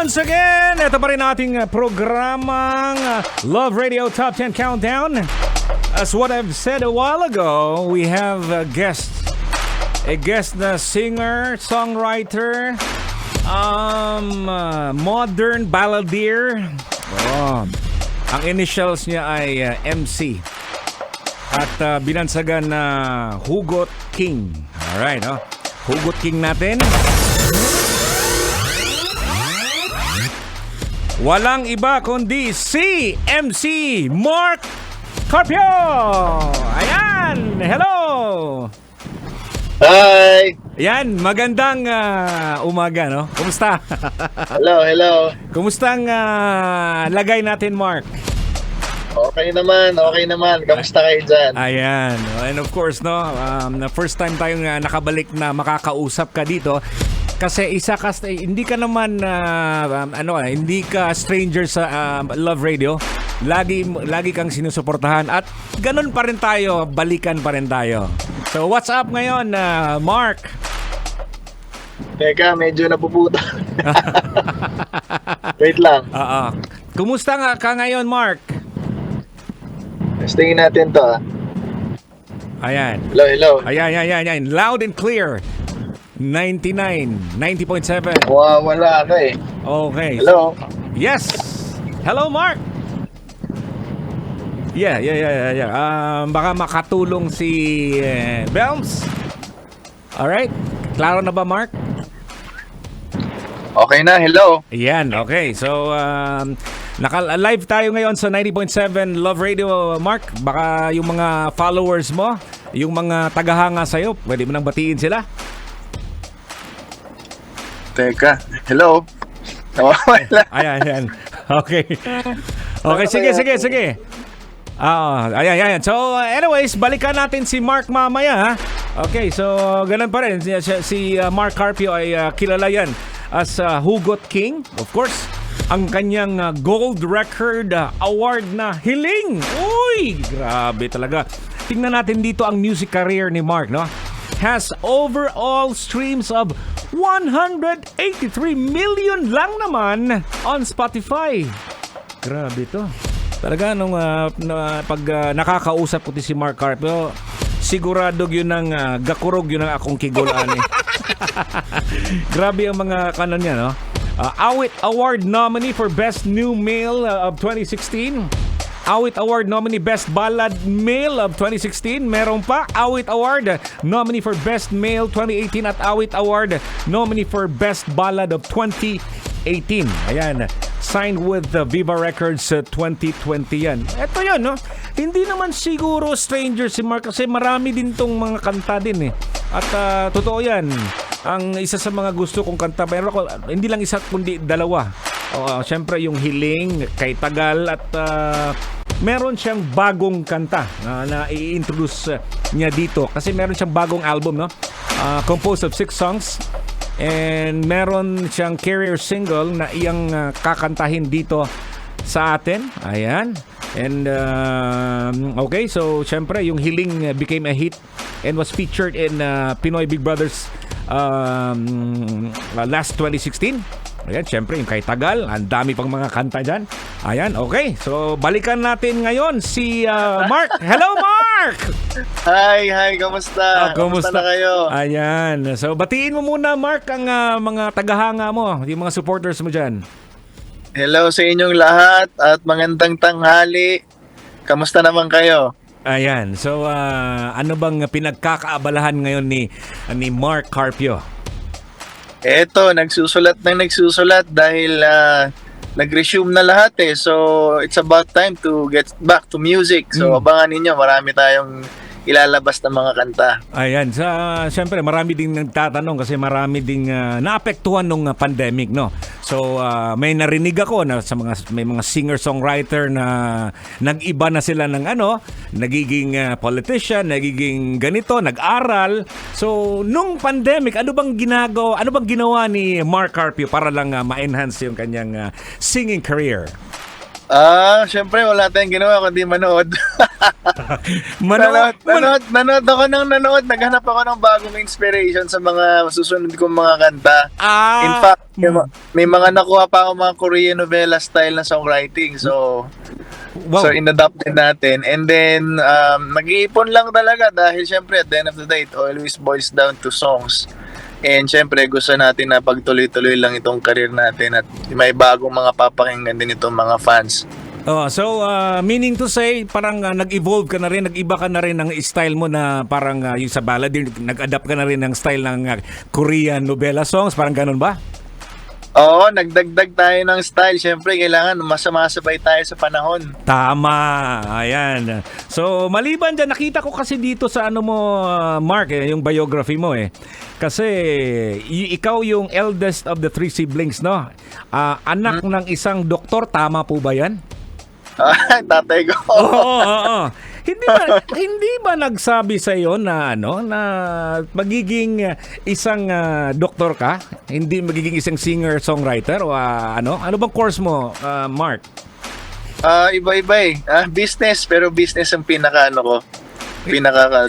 Once again, ito pa rin ating programang Love Radio Top 10 Countdown. As what I've said a while ago, we have a guest. A guest na singer, songwriter, modern balladeer. Oh, ang initials niya ay MC. At binansagan na Hugot King. Alright, oh. Hugot King natin. Walang iba kundi si MC Mark Carpio! Ayan! Hello! Hi! Ayan, magandang umaga, no? Kumusta? Hello. Kumusta ang lagay natin, Mark? Okay naman. Kamusta kayo dyan? Ayan. And of course, no, first time tayong nakabalik na makakausap ka dito. Kasi hindi ka naman hindi ka stranger sa Love Radio. Lagi kang sinusuportahan at ganun pa rin tayo, balikan pa rin tayo. So what's up ngayon, Mark? Teka, medyo napuputa. Wait lang. Kumusta nga ka ngayon, Mark? Testingin natin to. Ayan. Hello. Ayan. Loud and clear. 90.7. Wala ka eh. Okay. Hello. Yes. Hello, Mark. Yeah. Baka makatulong si Belms. Alright. Klaro na ba, Mark? Okay na, hello. Ayan, okay. So, naka-live tayo ngayon sa 90.7 Love Radio, Mark. Baka yung mga followers mo, yung mga tagahanga sa'yo, pwede mo nang batiin sila? Teka, hello. Wala. Ayan. Okay. Okay, sige. Ayan. So, anyways, balikan natin si Mark mamaya, ha? Okay, so, ganun pa rin. Si Mark Carpio ay kilala yan as Hugot King, of course. Ang kanyang gold record award na Hiling. Uy, grabe talaga. Tingnan natin dito ang music career ni Mark, no? Has overall streams of 183 million lang naman on Spotify. Grabe to. Talaga pag nakakausap ko si Mark Carpio, sigurado yun ang gakurog yun ang akong kigulaan eh. Grabe ang mga kanon niya, no? Awit Award nominee for Best New Male of 2016. Awit Award nominee Best Ballad Male of 2016. Meron pa Awit Award nominee for Best Male 2018 at Awit Award nominee for Best Ballad of 2018. Ayan. Signed with Viva Records 2020 yan. Ito yan, no? Hindi naman siguro stranger si Mark kasi marami din tong mga kanta din eh. At totoo yan. Ang isa sa mga gusto kong kanta, pero hindi lang isa kundi dalawa. Siyempre yung Hiling, Kay Tagal at meron siyang bagong kanta na i-introduce niya dito. Kasi meron siyang bagong album, no? Composed of 6 songs. And meron siyang career single na iyang kakantahin dito sa atin. Ayan. And okay, so syempre yung Hiling became a hit and was featured in Pinoy Big Brothers last 2016. Ayan, syempre yung Kay Tagal, ang dami pang mga kanta dyan. Ayan, okay. So, balikan natin ngayon si Mark. Hello, Mark! Hi, kamusta? Kamusta na kayo? Ayan. So, batiin mo muna, Mark, ang mga tagahanga mo, yung mga supporters mo dyan. Hello sa inyong lahat at magandang tanghali. Kamusta naman kayo? Ayan. So, ano bang pinagkakaabalahan ngayon ni Mark Carpio? Eto, nagsusulat dahil nag-resume na lahat eh. So, it's about time to get back to music. So, abangan ninyo, marami tayong ilalabas ng mga kanta. Ayan, siyempre marami ding nagtatanong kasi marami ding naapektuhan nung pandemic, no. So may narinig ako na may mga singer-songwriter na nag-iba na sila ng nagiging politician, nagiging ganito, nag-aral. So nung pandemic, ano bang ginawa ni Mark Carpio para lang ma-enhance yung kanyang singing career? Syempre wala tayong ginawa kundi manood. Manood, Nanood ako ng nanood. Naghanap ako ng bagong inspiration sa mga susunod kong mga kanta. In fact, may mga nakuha pa ako mga Korean novela style na songwriting. So, wow. so in-adapt din natin. And then, nag-iipon lang talaga dahil syempre at the end of the day, it always boils down to songs. And syempre, gusto natin na pagtuloy-tuloy lang itong career natin at may bagong mga papakinggan din itong mga fans. So, meaning to say, parang nag-evolve ka na rin, nag-iba ka na rin ng style mo na parang yung sa ballad, nag-adapt ka na rin ng style ng Korean novela songs, parang ganun ba? Oo, nagdagdag tayo ng style. Syempre, kailangan masamasabay tayo sa panahon. Tama, ayan. So, maliban dyan, nakita ko kasi dito sa ano mo, Mark, yung biography mo eh. Kasi, ikaw yung eldest of the three siblings, no? Anak ng isang doktor, tama po ba yan? Tatay ko. Oo. Hindi ba nagsabi sa iyo na ano na magiging isang doktor ka? Hindi magiging isang singer-songwriter o ano? Ano bang course mo, Mark? Iba-iba eh. Business, pero business ang pinaka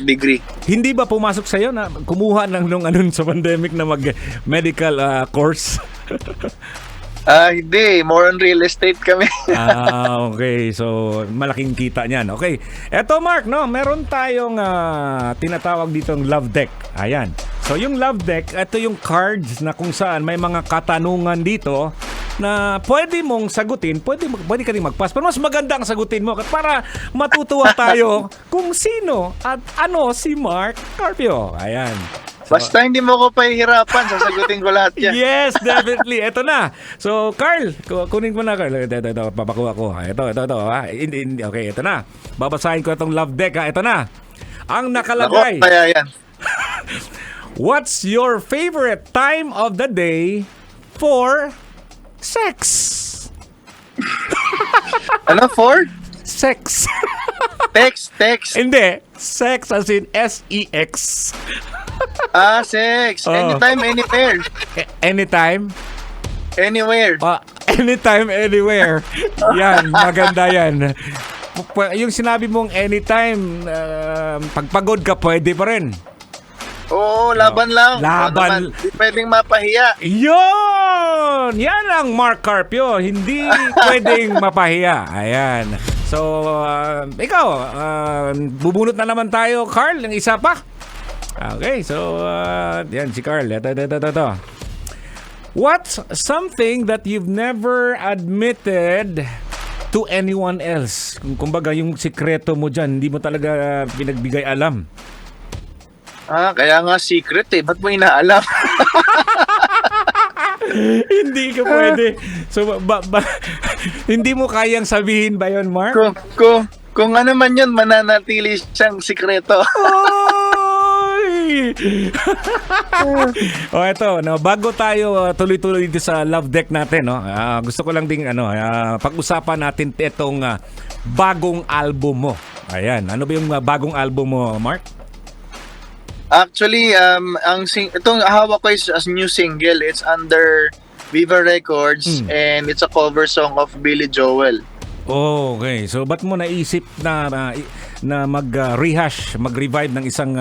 degree. Hindi ba pumasok sa iyo na kumuha ng nung ano sa pandemic na mag-medical course? Hindi. More on real estate kami. Okay. So, malaking kita niyan. Okay. Eto, Mark, no? Meron tayong tinatawag ditong love deck. Ayan. So, yung love deck, ito yung cards na kung saan may mga katanungan dito na pwede mong sagutin, pwede ka rin mag-pass. Pero mas maganda ang sagutin mo para matutuwa tayo kung sino at ano si Mark Carpio. Ayan. Basta hindi mo ko pahihirapan, sasagutin ko lahat yan. Yes, definitely. Ito na. So, Carl, kunin mo na, Carl. Ito, papakuha ko. Ito. Okay, ito na. Babasahin ko itong love deck, ha. Ito na. Ang nakalagay. Ako, kaya yan. What's your favorite time of the day for sex? Ano, for? Sex. Text. Hindi. Sex as in S-E-X. Sex. Anytime, anywhere. Anytime? Anywhere. Anytime, anywhere. Yan, maganda yan. Yung sinabi mong anytime, pagpagod ka, pwede pa rin. Oo, laban lang. Laban. Hindi pwedeng mapahiya. Yun! Yan ang Mark Carpio. Hindi pwedeng mapahiya. Ayan. So, ikaw, bubunot na naman tayo, Carl, ng isa pa. Okay, so, yan si Carl. Ito. What's something that you've never admitted to anyone else? Kumbaga, yung sikreto mo dyan, hindi mo talaga pinagbigay alam. Kaya nga secret eh. Ba't mo inaalam? Hindi ka pwede. So, hindi mo kayang sabihin ba yun, Mark? Kung ano man yun, mananatili siyang sikreto. Eto, no, bago tayo tuloy-tuloy dito sa love deck natin, no. Gusto ko lang ding pag-usapan natin itong bagong album mo. Ayan, ano ba yung bagong album mo, Mark? Actually, itong hawak ko is a new single. It's under Viva Records and it's a cover song of Billy Joel. Okay, so ba't mo naisip na mag-rehash, mag-revive ng isang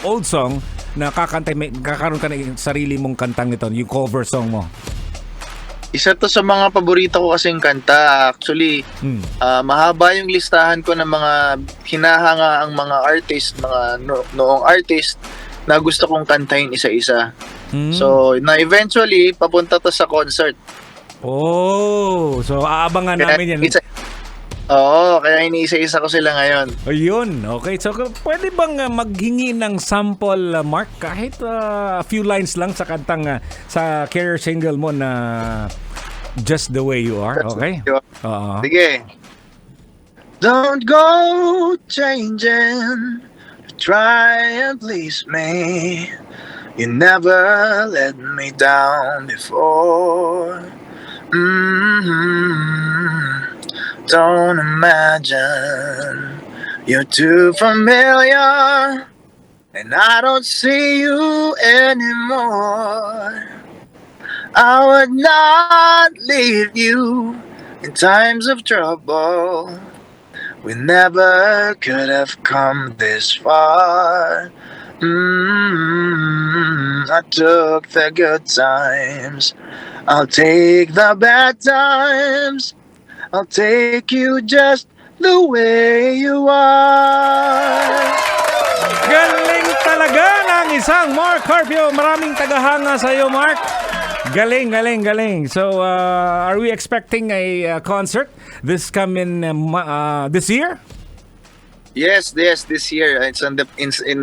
old song na kakaroon ka ng sarili mong kantang nito, yung cover song mo? Isa to sa mga paborito ko kasing kanta. Actually, mahaba yung listahan ko ng mga hinahanga ang mga artist, mga noong artist na gusto kong kantahin isa-isa. So, eventually, papunta to sa concert. Oh, so aabangan namin yan. Oo, kaya iniisa-isa ko sila ngayon. Ayun, okay. So, pwede bang maghingi ng sample, Mark? Kahit a few lines lang sa kantang, sa career single mo na Just the Way You Are, okay? Sige. Don't go changing, try and please me. You never let me down before. Don't imagine you're too familiar, and I don't see you anymore. I would not leave you In times of trouble, we never could have come this far. I took the good times. I'll take the bad times. I'll take you just the way you are. Galing talaga ng isang Mark Carpio. Maraming tagahanga sa iyo, Mark. Galing, galing, galing. So, are we expecting a concert this this year? Yes, this year it's in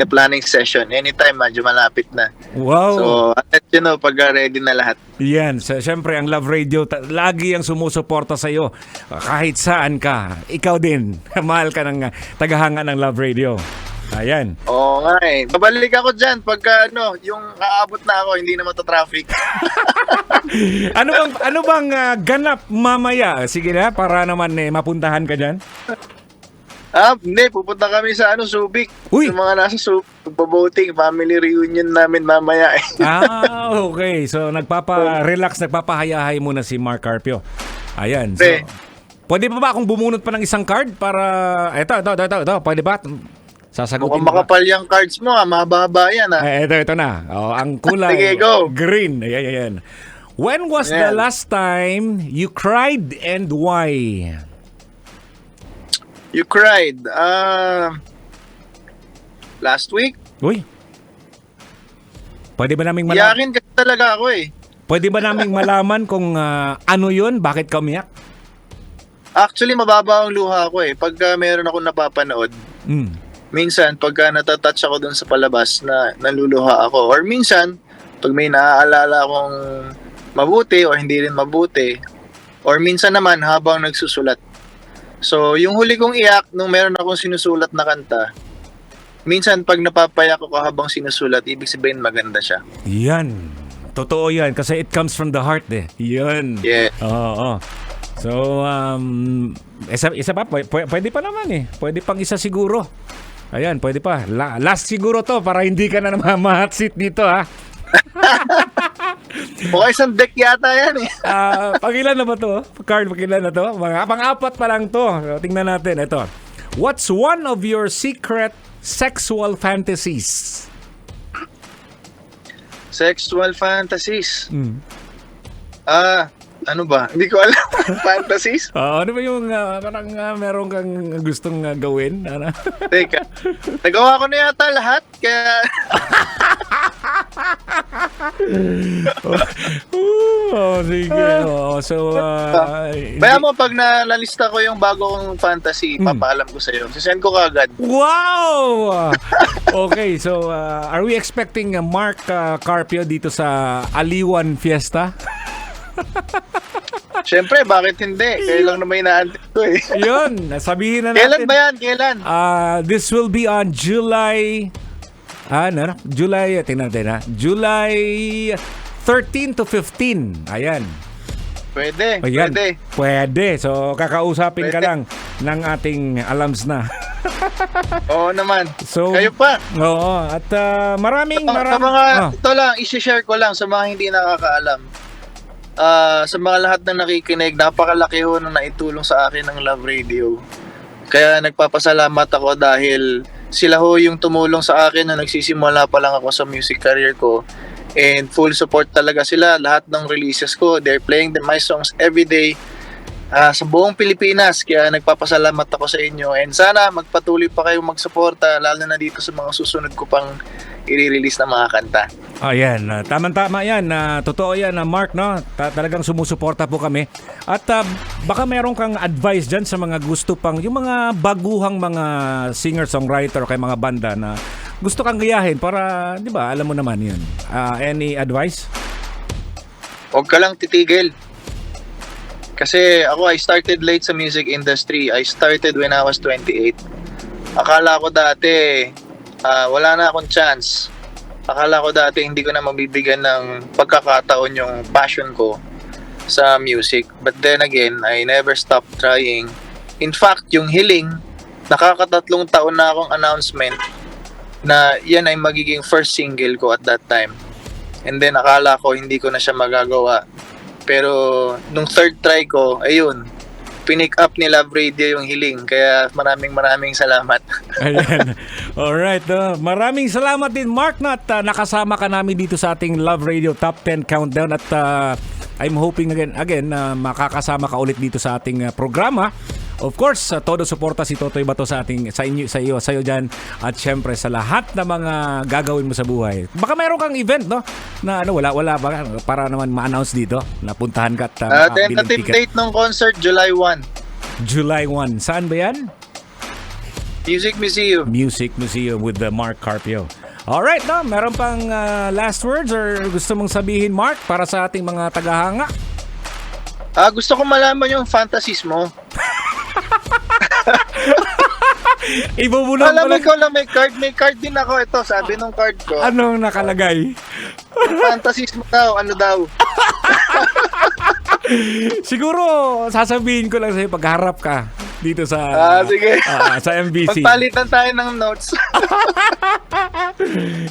the planning session. Anytime, medyo malapit na. Wow. So, I'll let you know pag ready na lahat. Yan. So, syempre, ang Love Radio, lagi ang sumusuporta sa iyo. Kahit saan ka, ikaw din. Mahal ka ng tagahanga ng Love Radio. Ayan. Oo nga eh. Babalik ako dyan pagka yung aabot na ako, hindi na matatraffic. Ano bang ganap mamaya? Sige na, para naman mapuntahan ka dyan. Hindi. Pupunta kami sa Subic. Uy! Yung mga nasa Subic, pagbaboting, family reunion namin mamaya eh. Okay. So, nagpapa-relax, nagpapahayahay muna si Mark Carpio. Ayan. So, pwede pa ba akong bumunot pa ng isang card para... Ito. Pwede ba? Sasagutin Mukhang makapal yung cards mo, mahaba yan Ito na. Ang kulay. Sige, go. Green. Ayan. When was the last time you cried and why? You cried. Last week? Uy. Pwede ba naming malaman? Iyakin kasi talaga ako eh. Pwede ba naming malaman kung ano yun? Bakit ka umiyak? Actually, mababa ang luha ko eh. Pagka meron akong napapanood, minsan, pagka natatouch ako dun sa palabas na naluluha ako. Or minsan, pag may naaalala akong mabuti or hindi rin mabuti. Or minsan naman, habang nagsusulat. So, yung huli kong iyak, nung meron akong sinusulat na kanta, minsan pag napapayak ako habang sinusulat, ibig sabihin maganda siya. Yan. Totoo yan. Kasi it comes from the heart eh. Yan. Yeah. Oo. So, isa pa, pwede pa naman eh. Pwede pang isa siguro. Ayan, pwede pa. Last siguro to para hindi ka na ma-hot seat dito ha. Okay, isang deck yata yan eh. Pagilan na ba to? Card, pagilan na to? Mga pang-apat pa lang to. Tingnan natin. Ito. What's one of your secret sexual fantasies? Sexual fantasies? Ano ba? Hindi ko alam. Fantasies? Ano ba yung parang meron kang gustong gawin? Teka. Nagawa ko na yata lahat. Kaya... Sige. So, Baya mo pag nalista ko yung bago kong fantasy, papaalam ko sa'yo. Sisend ko kagad. Wow! Okay, so are we expecting Mark Carpio dito sa Aliwan Fiesta? Siyempre, bakit hindi? Kaya lang naman inaantay ko eh. Yun, sabihin na natin. Kailan ba yan? Kailan? This will be on July... July, tingnan natin July 13 to 15. Ayan. Pwede, Ayan. pwede. So, kakausapin ka Pwede. lang ng ating alums na. Oo naman. So, Kayo pa. Oo. At maraming... Sa mga, ito lang, isi-share ko lang sa mga hindi nakakaalam. Sa mga lahat na nakikinig, napakalaki ho na naitulong sa akin ng Love Radio. Kaya nagpapasalamat ako dahil sila ho yung tumulong sa akin na nagsisimula pa lang ako sa music career ko. And full support talaga sila. Lahat ng releases ko, they're playing my songs every day sa buong Pilipinas. Kaya nagpapasalamat ako sa inyo. And sana magpatuloy pa kayong magsuporta, lalo na dito sa mga susunod ko pang i-release na mga kanta. Ayan, tama-tama yan. Totoo yan, Mark, no? Talagang sumusuporta po kami. At baka meron kang advice dyan sa mga gusto pang, yung mga baguhang mga singer-songwriter o kay mga banda na gusto kang gayahin para, di ba, alam mo naman yun. Any advice? Huwag ka lang titigil. Kasi ako, I started late sa music industry. I started when I was 28. Akala ko dati, wala na akong chance. Akala ko dati hindi ko na mabibigyan ng pagkakataon yung passion ko sa music. But then again, I never stopped trying. In fact, yung Hiling, nakakatatlong taon na akong announcement na yan ay magiging first single ko at that time. And then akala ko hindi ko na siya magagawa. Pero nung third try ko, ayun, pinick up ni Love Radio yung hiling. Kaya maraming salamat. Ayan. Alright. Maraming salamat din, Mark, na nakasama ka namin dito sa ating Love Radio Top 10 Countdown. At I'm hoping again na makakasama ka ulit dito sa ating programa. Of course, todo suporta si Totoy Bato sa iyo diyan, at syempre sa lahat ng mga gagawin mo sa buhay. Baka mayroon kang event, no? Na wala ba para naman ma-announce dito na puntahan ka at Tentative date ng concert July 1. July 1. Saan ba 'yan? Music Museum. Music Museum with the Mark Carpio. Alright, no? Meron pang last words or gusto mong sabihin, Mark, para sa ating mga tagahanga? Gusto ko malaman yung fantasies mo. Ibubulong Alam ko mo, lang. ikaw lang may card din ako. Ito, sabi nung card ko. Anong nakalagay? Fantasies mo daw, ano daw. Siguro, sasabihin ko lang sa'yo pagharap ka dito sa Sige. sa MBC. Magpalitan tayo ng notes.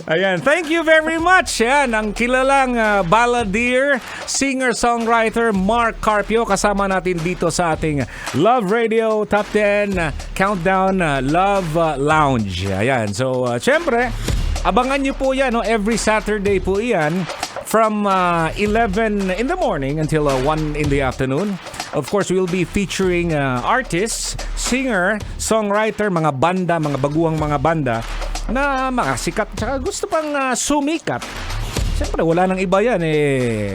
Ayan, thank you very much. Yan, ang kilalang balladeer, singer-songwriter Mark Carpio, kasama natin dito sa ating Love Radio Top 10 Countdown Love Lounge. Ayan, so syempre, abangan nyo po yan, no? Every Saturday po yan from 11 in the morning until 1 in the afternoon. Of course, we'll be featuring artists, singer, songwriter, mga banda, mga baguhang mga banda na mga sikat, tsaka gusto pang sumikat. Siyempre, wala nang iba yan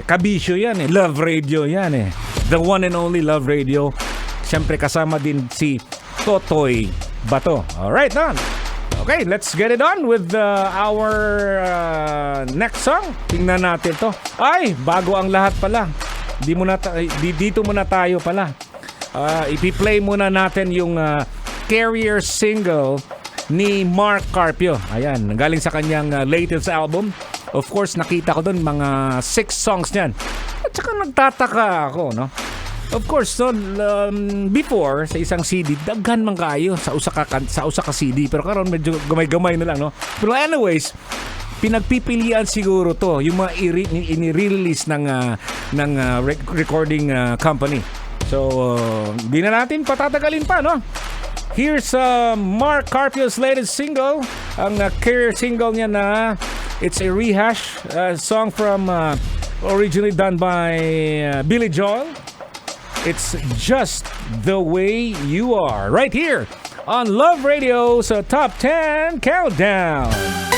Kabisyo yan Love Radio yan The one and only Love Radio. Siyempre, kasama din si Totoy Bato. Alright, na. Okay, let's get it on with our next song. Tingnan natin to. Ay, bago ang lahat pala. Dito muna tayo pala. Ipi-play muna natin yung Carrier single ni Mark Carpio. Ayan, galing sa kanyang latest album. Of course, nakita ko doon mga 6 songs niyan. At saka nagtataka ako, no? Of course, so, before, sa isang CD, daghan man kayo sa usa ka CD. Pero karon medyo gamay-gamay na lang, no? Pero anyways, pinagpipilian siguro to yung mga ini-release ng recording company. So, di na natin patatagalin pa, no? Here's Mark Carpio's latest single. Ang Carrier single niya na it's a rehash song from originally done by Billy Joel. It's Just the Way You Are. Right here on Love Radio's Top 10 Countdown.